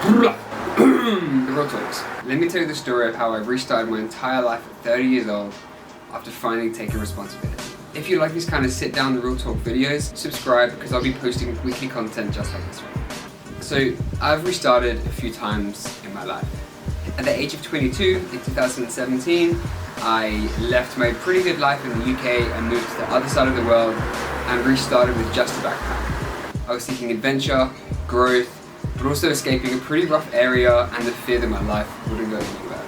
Real talks. Let me tell you the story of how I restarted my entire life at 30 years old after finally taking responsibility. If you like these kind of sit down real talk videos, subscribe because I'll be posting weekly content just like this one. So I've restarted a few times in my life. At the age of 22 in 2017, I left my pretty good life in the UK and moved to the other side of the world and restarted with just a backpack. I was seeking adventure, growth, but also escaping a pretty rough area and the fear that my life wouldn't go anywhere.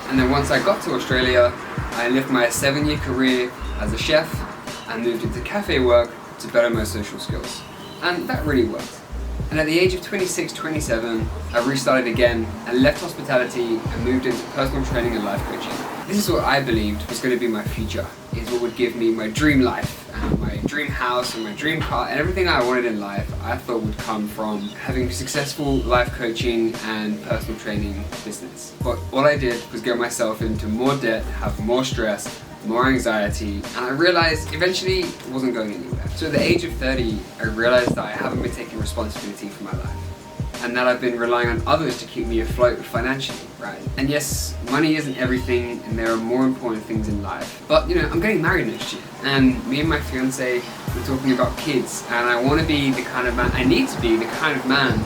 And then once I got to Australia, I lived my 7-year career as a chef and moved into cafe work to better my social skills. And that really worked. And at the age of 26, 27, I restarted again and left hospitality and moved into personal training and life coaching. This is what I believed was going to be my future, is what would give me my dream life and my dream house and my dream car and everything I wanted in life I thought would come from having successful life coaching and personal training business. But all I did was get myself into more debt, have more stress, more anxiety, and I realized eventually it wasn't going anywhere. So at the age of 30, I realized that I haven't been taking responsibility for my life, and that I've been relying on others to keep me afloat financially, right? And yes, money isn't everything, and there are more important things in life. But you know, I'm getting married next year, and me and my fiance, we're talking about kids, and I want to be the kind of man, I need to be the kind of man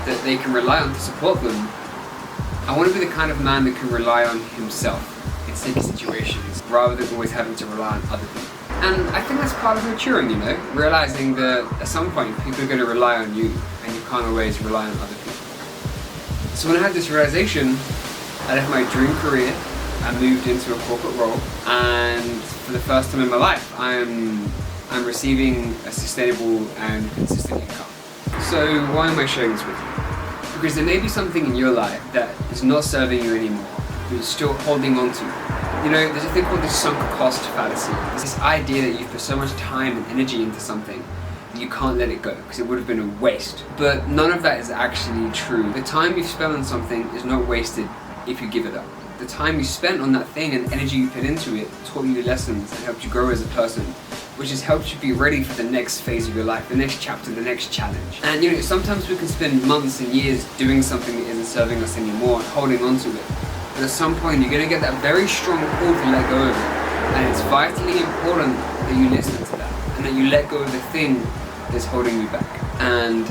that they can rely on to support them. I want to be the kind of man that can rely on himself in sticky situations, rather than always having to rely on other people. And I think that's part of maturing, you know, realizing that at some point people are going to rely on you, and you can't always rely on other people. So when I had this realization, I left my dream career and moved into a corporate role, and for the first time in my life, I'm receiving a sustainable and consistent income. So why am I sharing this with you? Because there may be something in your life that is not serving you anymore, but you're still holding on to. You know, there's a thing called the sunk cost fallacy. It's this idea that you've put so much time and energy into something that you can't let it go because it would have been a waste. But none of that is actually true. The time you've spent on something is not wasted if you give it up. The time you spent on that thing and the energy you put into it taught you lessons and helped you grow as a person, which has helped you be ready for the next phase of your life, the next chapter, the next challenge. And you know, sometimes we can spend months and years doing something that isn't serving us anymore and holding on to it. But at some point, you're going to get that very strong pull to let go of it. And it's vitally important that you listen to that and that you let go of the thing that's holding you back. And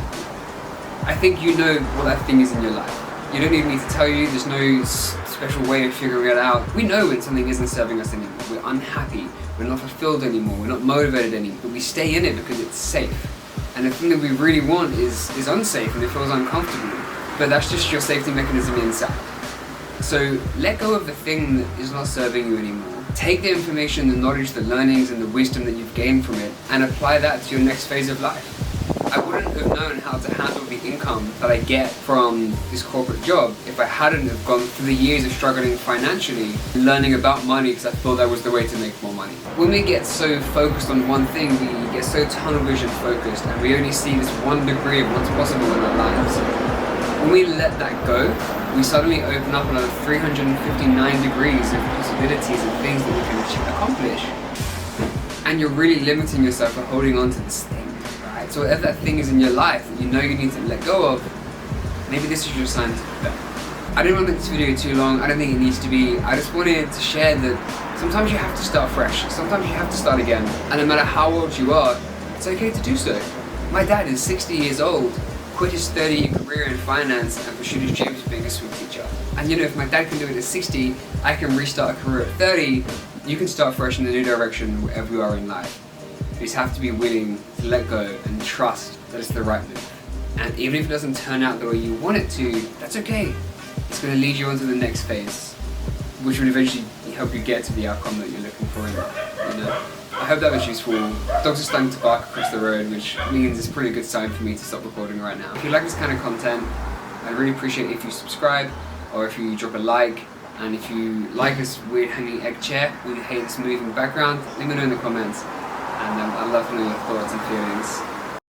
I think you know what that thing is in your life. You don't need me to tell you, there's no special way of figuring it out. We know when something isn't serving us anymore. We're unhappy, we're not fulfilled anymore, we're not motivated anymore, but we stay in it because it's safe. And the thing that we really want is unsafe and it feels uncomfortable. But that's just your safety mechanism inside. So let go of the thing that is not serving you anymore. Take the information, the knowledge, the learnings, and the wisdom that you've gained from it and apply that to your next phase of life. I wouldn't have known how to handle the income that I get from this corporate job if I hadn't have gone through the years of struggling financially, learning about money because I thought that was the way to make more money. When we get so focused on one thing, we get so tunnel vision focused and we only see this one degree of what's possible in our lives. When we let that go, we suddenly open up another 359 degrees of possibilities and things that we can accomplish. And you're really limiting yourself for holding on to this thing, right? So whatever that thing is in your life that you know you need to let go of, maybe this is your sign to do that. I didn't want to make this video too long, I don't think it needs to be. I just wanted to share that sometimes you have to start fresh, sometimes you have to start again. And no matter how old you are, it's okay to do so. My dad is 60 years old. Quit his 30-year career in finance and pursued his dreams of being a swim teacher. And you know, if my dad can do it at 60, I can restart a career at 30. You can start fresh in a new direction wherever you are in life. You just have to be willing to let go and trust that it's the right move. And even if it doesn't turn out the way you want it to, that's okay. It's going to lead you on to the next phase, which will eventually help you get to the outcome that you're looking for in life, you know? I hope that was useful. Dogs are starting to bark across the road, which means it's a pretty good sign for me to stop recording right now. If you like this kind of content, I'd really appreciate it if you subscribe or if you drop a like. And if you like this weird hanging egg chair or you hate this moving background, let me know in the comments. And I'd love to know your thoughts and feelings.